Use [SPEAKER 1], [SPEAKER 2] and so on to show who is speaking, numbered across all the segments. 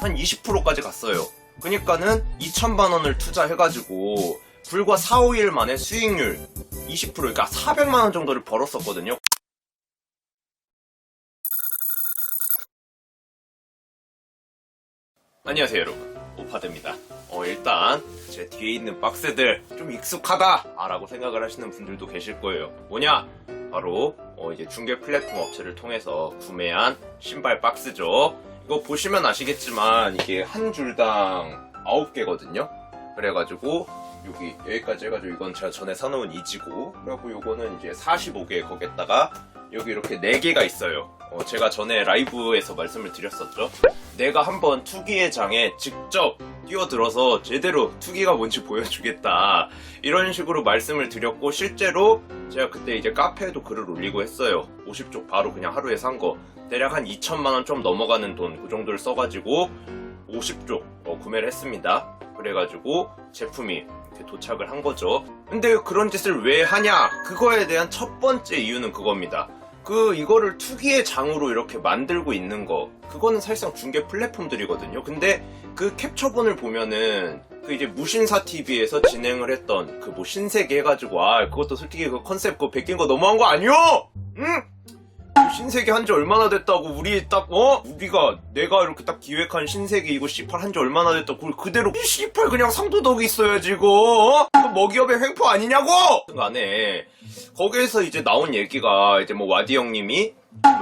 [SPEAKER 1] 한 20%까지 갔어요. 그러니까는 2천만 원을 투자해가지고 불과 4, 5일 만에 수익률 20%, 그러니까 400만 원 정도를 벌었었거든요. 안녕하세요 여러분, 오파드입니다. 일단 제 뒤에 있는 박스들 좀 익숙하다 라고 생각을 하시는 분들도 계실 거예요. 뭐냐? 바로 이제 중개 플랫폼 업체를 통해서 구매한 신발 박스죠. 이거 보시면 아시겠지만 이게 한 줄당 9개거든요 그래가지고 여기까지 해가지고 이건 제가 전에 사놓은 이지고, 그리고 요거는 이제 45개, 거기에다가 여기 이렇게 4개가 있어요. 제가 전에 라이브에서 말씀을 드렸었죠. 내가 한번 투기의 장에 직접 뛰어들어서 제대로 투기가 뭔지 보여주겠다, 이런 식으로 말씀을 드렸고, 실제로 제가 그때 이제 카페에도 글을 올리고 했어요. 50쪽 바로 그냥 하루에 산 거 대략 한 2천만원 좀 넘어가는 돈, 그 정도를 써가지고 50쪽 구매를 했습니다. 그래가지고 제품이 이렇게 도착을 한 거죠. 근데 그런 짓을 왜 하냐? 그거에 대한 첫 번째 이유는 그겁니다. 이거를 투기의 장으로 이렇게 만들고 있는 거, 그거는 사실상 중개 플랫폼들이거든요. 근데 그 캡처본을 보면은 이제 무신사 TV에서 진행을 했던 그 신세계 해가지고, 그것도 솔직히 그 컨셉 그거 베낀 거 너무한 거 아니요? 응? 신세계 한지 얼마나 됐다고, 우리 우리가 내가 이렇게 딱 기획한 신세계 이거 C8 한지 얼마나 됐다고, 그걸 그대로 C8 그냥 상도덕이 있어야지 이거. 이거 먹이업의 횡포 아니냐고! 간에 거기에서 이제 나온 얘기가 이제 와디 형님이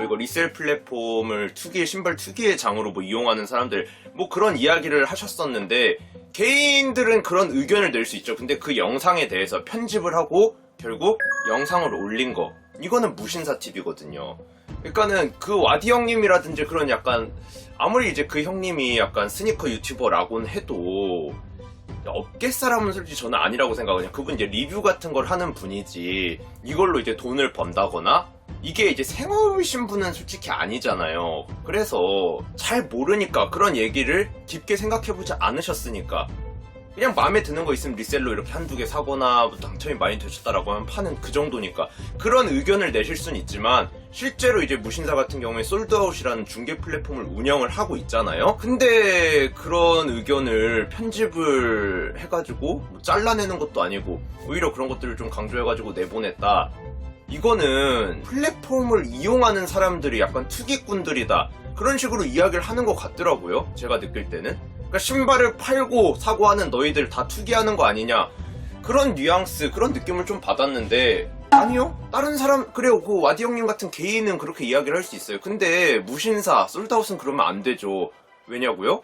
[SPEAKER 1] 이거 리셀 플랫폼을 신발 투기의 장으로 이용하는 사람들 그런 이야기를 하셨었는데, 개인들은 그런 의견을 낼 수 있죠. 근데 그 영상에 대해서 편집을 하고 결국 영상을 올린 거, 이거는 무신사 TV거든요. 그러니까는 그 와디 형님이라든지 그런 약간, 아무리 이제 그 형님이 약간 스니커 유튜버라고는 해도 업계 사람은 솔직히 저는 아니라고 생각하거든요. 그분 이제 리뷰 같은 걸 하는 분이지 이걸로 이제 돈을 번다거나 이게 이제 생업이신 분은 솔직히 아니잖아요. 그래서 잘 모르니까, 그런 얘기를 깊게 생각해보지 않으셨으니까 그냥 마음에 드는 거 있으면 리셀로 이렇게 한두 개 사거나 당첨이 많이 되셨다라고 하면 파는 그 정도니까 그런 의견을 내실 수는 있지만, 실제로 이제 무신사 같은 경우에 솔드아웃이라는 중개 플랫폼을 운영을 하고 있잖아요. 근데 그런 의견을 편집을 해가지고 잘라내는 것도 아니고 오히려 그런 것들을 좀 강조해가지고 내보냈다. 이거는 플랫폼을 이용하는 사람들이 약간 투기꾼들이다, 그런 식으로 이야기를 하는 것 같더라고요, 제가 느낄 때는. 그러니까 신발을 팔고 사고 하는 너희들 다 투기하는 거 아니냐, 그런 뉘앙스, 그런 느낌을 좀 받았는데, 아니요, 다른 사람, 그래요, 그 와디 형님 같은 개인은 그렇게 이야기를 할 수 있어요. 근데 무신사, 솔드아웃은 그러면 안 되죠. 왜냐고요?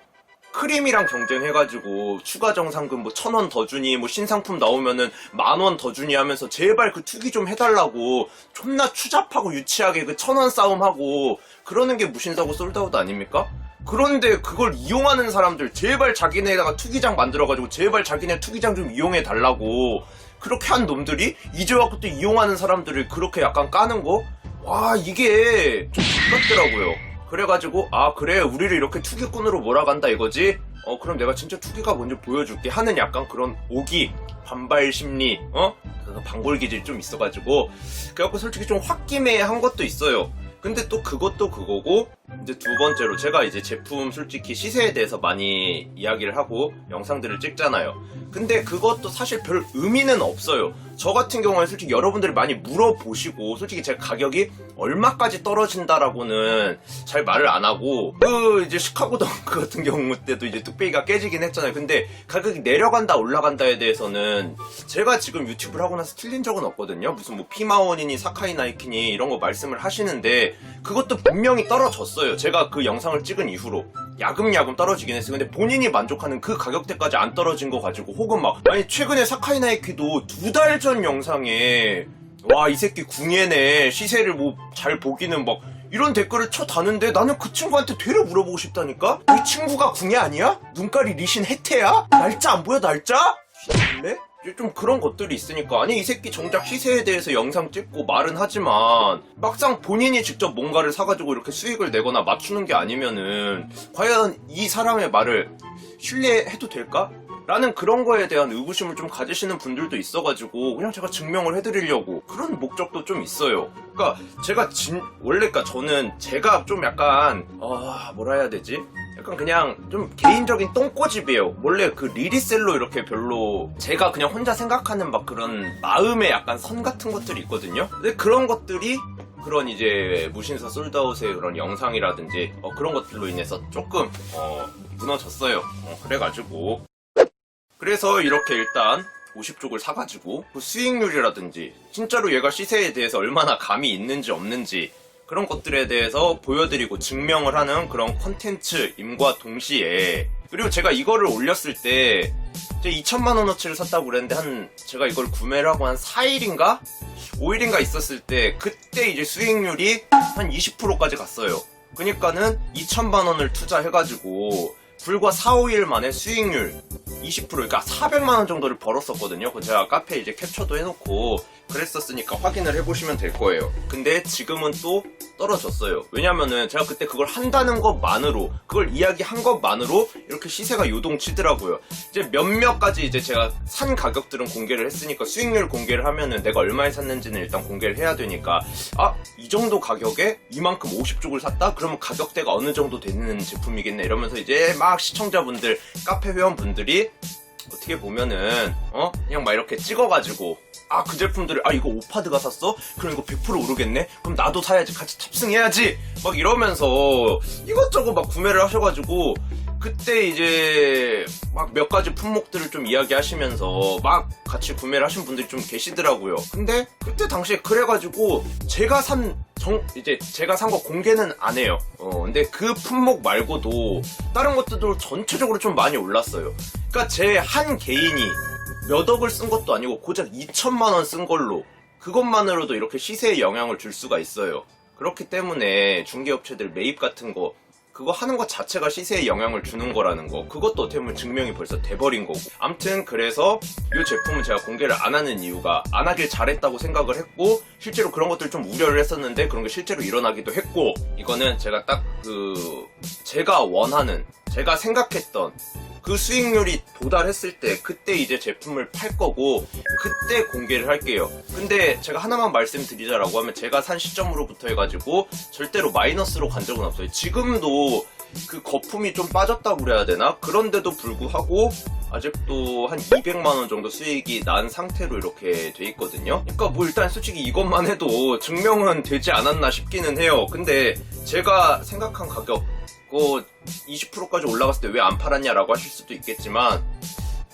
[SPEAKER 1] 크림이랑 경쟁해가지고 추가 정상금 1,000원 더 주니, 신상품 나오면은 10,000원 더 주니 하면서 제발 그 투기 좀 해달라고 존나 추잡하고 유치하게 그 1,000원 싸움하고 그러는 게 무신사고 솔드아웃 아닙니까? 그런데 그걸 이용하는 사람들, 제발 자기네다가 투기장 만들어가지고 제발 자기네 투기장 좀 이용해달라고 그렇게 한 놈들이 이제 와서 또 이용하는 사람들을 그렇게 약간 까는 거? 와, 이게 좀 놀랍더라고요. 그래가지고 그래, 우리를 이렇게 투기꾼으로 몰아간다 이거지? 그럼 내가 진짜 투기가 뭔지 보여줄게 하는 약간 그런 오기, 반발 심리, 방골 기질이 좀 있어가지고, 그래갖고 솔직히 좀 홧김에 것도 있어요. 근데 또 그것도 그거고, 이제 두 번째로 제가 이제 제품 솔직히 시세에 대해서 많이 이야기를 하고 영상들을 찍잖아요. 근데 그것도 사실 별 의미는 없어요. 저 같은 경우에 솔직히 여러분들이 많이 물어보시고, 솔직히 제 가격이 얼마까지 떨어진다라고는 잘 말을 안 하고, 이제 시카고 덩크 같은 경우 때도 이제 뚝배기가 깨지긴 했잖아요. 근데 가격이 내려간다 올라간다에 대해서는 제가 지금 유튜브를 하고 나서 틀린 적은 없거든요. 무슨 피마원이니 사카이 나이키니 이런 거 말씀을 하시는데, 그것도 분명히 떨어졌어요. 제가 그 영상을 찍은 이후로 야금야금 떨어지긴 했어요. 근데 본인이 만족하는 그 가격대까지 안 떨어진 거 가지고, 혹은 아니 최근에 사카이 나이키도 2달 전 영상에 와, 이 새끼 궁예네, 시세를 잘 보기는 이런 댓글을 쳐다는데, 나는 그 친구한테 되려 물어보고 싶다니까? 이 친구가 궁예 아니야? 눈깔이 리신 혜태야? 날짜 안 보여, 날짜? 실례? 좀 그런 것들이 있으니까, 아니 이 새끼 정작 시세에 대해서 영상 찍고 말은 하지만 막상 본인이 직접 뭔가를 사가지고 이렇게 수익을 내거나 맞추는 게 아니면은 과연 이 사람의 말을 신뢰해도 될까? 라는 그런 거에 대한 의구심을 좀 가지시는 분들도 있어가지고 그냥 제가 증명을 해드리려고 그런 목적도 좀 있어요. 그러니까 제가 원래 저는 제가 좀 약간 뭐라 해야 되지? 약간 그냥 좀 개인적인 똥꼬집이에요. 원래 그 리리셀로 이렇게 별로 제가 그냥 혼자 생각하는 막 그런 마음의 약간 선 같은 것들이 있거든요. 근데 그런 것들이 그런 이제 무신사 솔드아웃의 그런 영상이라든지 그런 것들로 인해서 조금 무너졌어요. 그래가지고 그래서 이렇게 일단 50쪽을 사가지고 그 수익률이라든지 진짜로 얘가 시세에 대해서 얼마나 감이 있는지 없는지 그런 것들에 대해서 보여드리고 증명을 하는 그런 컨텐츠임과 동시에, 그리고 제가 이거를 올렸을 때 이제 2천만원어치를 샀다고 그랬는데 제가 이걸 구매를 하고 한 4일인가? 5일인가 있었을 때 그때 이제 수익률이 한 20%까지 갔어요. 그러니까는 2천만원을 투자해가지고 불과 4, 5일 만에 수익률 20%, 그러니까 400만원 정도를 벌었었거든요. 제가 카페에 이제 캡처도 해놓고 그랬었으니까 확인을 해보시면 될 거예요. 근데 지금은 또 떨어졌어요. 왜냐면은 제가 그때 그걸 한다는 것만으로, 그걸 이야기한 것만으로 이렇게 시세가 요동치더라고요. 이제 몇몇 가지 이제 제가 산 가격들은 공개를 했으니까 수익률 공개를 하면은 내가 얼마에 샀는지는 일단 공개를 해야 되니까, 이 정도 가격에 이만큼 50쪽을 샀다? 그러면 가격대가 어느 정도 되는 제품이겠네 이러면서 이제 막 시청자분들, 카페 회원분들이 어떻게 보면은 그냥 막 이렇게 찍어가지고 그 제품들을 이거 오파드가 샀어? 그럼 이거 100% 오르겠네? 그럼 나도 사야지, 같이 탑승해야지 막 이러면서 이것저것 막 구매를 하셔가지고 그때 이제 막 몇 가지 품목들을 좀 이야기하시면서 막 같이 구매를 하신 분들이 좀 계시더라고요. 근데 그때 당시에 그래가지고 제가 산 거 공개는 안 해요. 근데 그 품목 말고도 다른 것들도 전체적으로 좀 많이 올랐어요. 그러니까 제 한 개인이 몇 억을 쓴 것도 아니고 고작 2천만원 쓴 걸로 그것만으로도 이렇게 시세에 영향을 줄 수가 있어요. 그렇기 때문에 중개업체들 매입 같은 거 그거 하는 것 자체가 시세에 영향을 주는 거라는 거, 그것도 어떻게 보면 증명이 벌써 돼버린 거고. 암튼 그래서 이 제품은 제가 공개를 안 하는 이유가, 안 하길 잘했다고 생각을 했고 실제로 그런 것들 좀 우려를 했었는데 그런 게 실제로 일어나기도 했고, 이거는 제가 딱 제가 원하는, 제가 생각했던 그 수익률이 도달했을 때 그때 이제 제품을 팔 거고 그때 공개를 할게요. 근데 제가 하나만 말씀드리자라고 하면 제가 산 시점으로부터 해가지고 절대로 마이너스로 간 적은 없어요. 지금도 그 거품이 좀 빠졌다고 그래야 되나? 그런데도 불구하고 아직도 한 200만원 정도 수익이 난 상태로 이렇게 돼 있거든요. 그러니까 뭐 일단 솔직히 이것만 해도 증명은 되지 않았나 싶기는 해요. 근데 제가 생각한 가격 20%까지 올라갔을 때 왜 안 팔았냐라고 하실 수도 있겠지만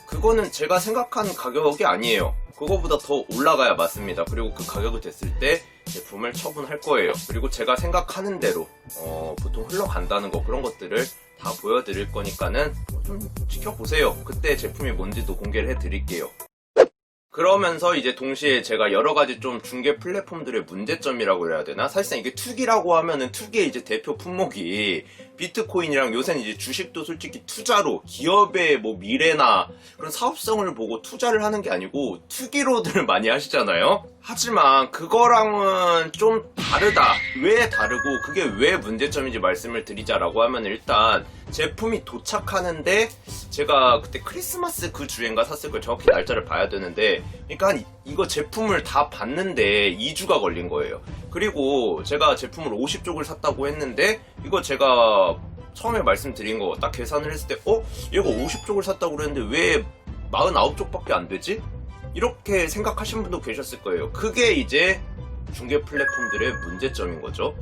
[SPEAKER 1] 그거는 제가 생각한 가격이 아니에요. 그거보다 더 올라가야 맞습니다. 그리고 그 가격이 됐을 때 제품을 처분할 거예요. 그리고 제가 생각하는 대로 보통 흘러간다는 거, 그런 것들을 다 보여드릴 거니까는 좀 지켜보세요. 그때 제품이 뭔지도 공개를 해드릴게요. 그러면서 이제 동시에 제가 여러가지 좀 중개 플랫폼들의 문제점이라고 해야 되나? 사실상 이게 투기라고 하면은 투기의 이제 대표 품목이 비트코인이랑, 요새는 이제 주식도 솔직히 투자로 기업의 뭐 미래나 그런 사업성을 보고 투자를 하는 게 아니고 투기로들 많이 하시잖아요? 하지만 그거랑은 좀 다르다. 왜 다르고 그게 왜 문제점인지 말씀을 드리자라고 하면, 일단 제품이 도착하는데 제가 그때 크리스마스 그 주엔가 샀을 걸, 정확히 날짜를 봐야 되는데, 그러니까 이거 제품을 다 봤는데 2주가 걸린 거예요. 그리고 제가 제품을 50쪽을 샀다고 했는데 이거 제가 처음에 말씀드린 거 딱 계산을 했을 때 얘가 50쪽을 샀다고 그랬는데 왜 49쪽밖에 안 되지? 이렇게 생각하신 분도 계셨을 거예요. 그게 이제 중개 플랫폼들의 문제점인 거죠.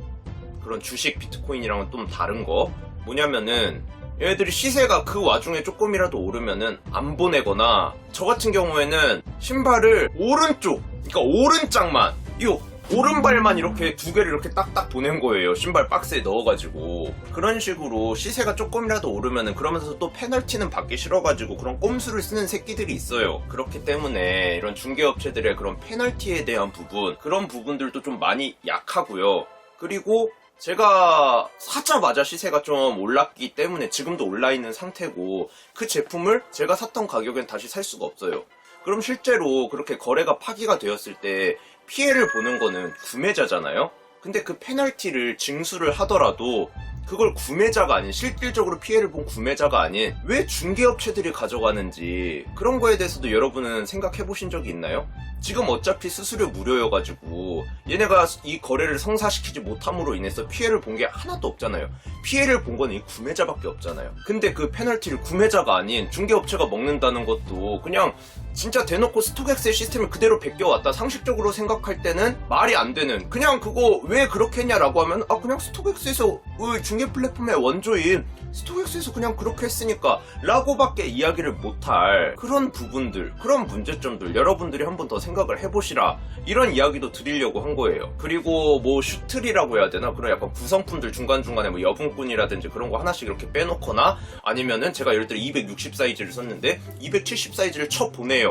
[SPEAKER 1] 그런 주식 비트코인이랑은 좀 다른 거 뭐냐면은, 얘네들이 시세가 그 와중에 조금이라도 오르면은 안 보내거나, 저 같은 경우에는 신발을 오른쪽, 그러니까 오른짝만, 이 오른발만 이렇게 두 개를 이렇게 딱딱 보낸 거예요. 신발 박스에 넣어가지고. 그런 식으로 시세가 조금이라도 오르면은, 그러면서 또 페널티는 받기 싫어가지고 그런 꼼수를 쓰는 새끼들이 있어요. 그렇기 때문에 이런 중개업체들의 그런 페널티에 대한 부분, 그런 부분들도 좀 많이 약하고요. 그리고 제가 사자마자 시세가 좀 올랐기 때문에 지금도 올라있는 상태고, 그 제품을 제가 샀던 가격엔 다시 살 수가 없어요. 그럼 실제로 그렇게 거래가 파기가 되었을 때 피해를 보는 거는 구매자잖아요? 근데 그 페널티를 징수를 하더라도 그걸 구매자가 아닌, 실질적으로 피해를 본 구매자가 아닌 왜 중개업체들이 가져가는지, 그런 거에 대해서도 여러분은 생각해 보신 적이 있나요? 지금 어차피 수수료 무료여가지고 얘네가 이 거래를 성사시키지 못함으로 인해서 피해를 본 게 하나도 없잖아요. 피해를 본 거는 이 구매자밖에 없잖아요. 근데 그 페널티를 구매자가 아닌 중개업체가 먹는다는 것도 그냥 진짜 대놓고 스톡엑셀 시스템을 그대로 베껴왔다, 상식적으로 생각할 때는 말이 안 되는, 그냥 그거 왜 그렇게 했냐라고 하면 그냥 스톡엑스에서 중개 플랫폼의 원조인 스톡엑스에서 그냥 그렇게 했으니까 라고밖에 이야기를 못할 그런 부분들, 그런 문제점들 여러분들이 한 번 더 생각을 해보시라, 이런 이야기도 드리려고 한 거예요. 그리고 뭐 슈트리라고 해야 되나, 그런 약간 구성품들 중간중간에 뭐 여분꾼이라든지 그런 거 하나씩 이렇게 빼놓거나, 아니면은 제가 예를 들어 260 사이즈를 썼는데 270 사이즈를 쳐보내요.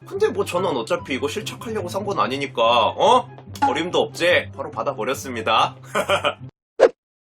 [SPEAKER 1] 근데 뭐 저는 어차피 이거 실착하려고 산 건 아니니까 어림도 없지, 바로 받아버렸습니다.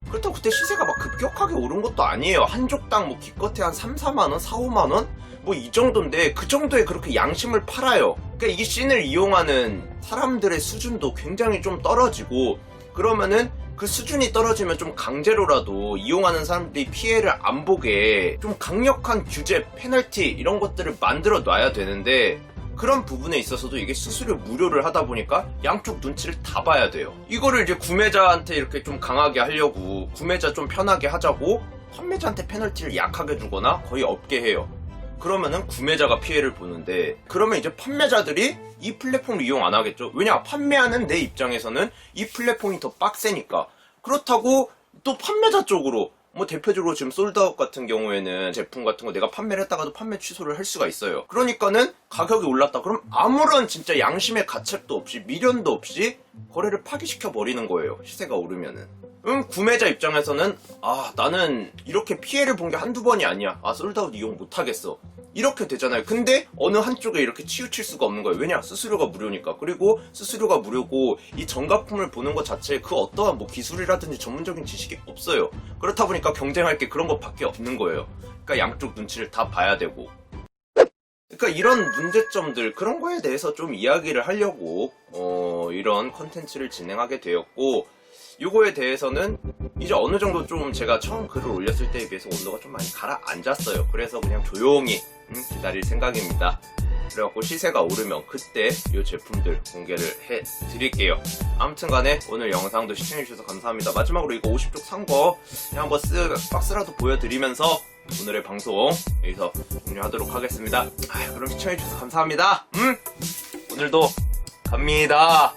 [SPEAKER 1] 그렇다고 그때 시세가 막 급격하게 오른 것도 아니에요. 한 족당 뭐 기껏해 한 3, 4만원, 4, 5만원? 뭐 이 정도인데, 그 정도에 그렇게 양심을 팔아요. 그러니까 이 씬을 이용하는 사람들의 수준도 굉장히 좀 떨어지고, 그러면은 그 수준이 떨어지면 좀 강제로라도 이용하는 사람들이 피해를 안 보게 좀 강력한 규제, 페널티 이런 것들을 만들어 놔야 되는데, 그런 부분에 있어서도 이게 수수료 무료를 하다 보니까 양쪽 눈치를 다 봐야 돼요. 이거를 이제 구매자한테 이렇게 좀 강하게 하려고, 구매자 좀 편하게 하자고 판매자한테 페널티를 약하게 주거나 거의 없게 해요. 그러면은 구매자가 피해를 보는데, 그러면 이제 판매자들이 이 플랫폼을 이용 안 하겠죠. 왜냐, 판매하는 내 입장에서는 이 플랫폼이 더 빡세니까. 그렇다고 또 판매자 쪽으로, 뭐 대표적으로 지금 솔드아웃 같은 경우에는 제품 같은 거 내가 판매를 했다가도 판매 취소를 할 수가 있어요. 그러니까는 가격이 올랐다 그럼 아무런 진짜 양심의 가책도 없이, 미련도 없이 거래를 파기시켜 버리는 거예요, 시세가 오르면은. 구매자 입장에서는 나는 이렇게 피해를 본 게 한두 번이 아니야, 솔드아웃 이용 못하겠어, 이렇게 되잖아요. 근데 어느 한쪽에 이렇게 치우칠 수가 없는 거예요. 왜냐, 수수료가 무료니까. 그리고 수수료가 무료고 이 정가품을 보는 것 자체에 그 어떠한 뭐 기술이라든지 전문적인 지식이 없어요. 그렇다 보니까 경쟁할 게 그런 것밖에 없는 거예요. 그러니까 양쪽 눈치를 다 봐야 되고, 그러니까 이런 문제점들, 그런 거에 대해서 좀 이야기를 하려고 이런 컨텐츠를 진행하게 되었고, 요거에 대해서는 이제 어느 정도 좀 제가 처음 글을 올렸을 때에 비해서 온도가 좀 많이 가라앉았어요. 그래서 그냥 조용히 기다릴 생각입니다. 그래갖고 시세가 오르면 그때 이 제품들 공개를 해드릴게요. 아무튼 간에 오늘 영상도 시청해주셔서 감사합니다. 마지막으로 이거 50쪽 산 거 그냥 한번 박스라도 보여드리면서 오늘의 방송 여기서 종료하도록 하겠습니다. 그럼 시청해주셔서 감사합니다. 오늘도 갑니다.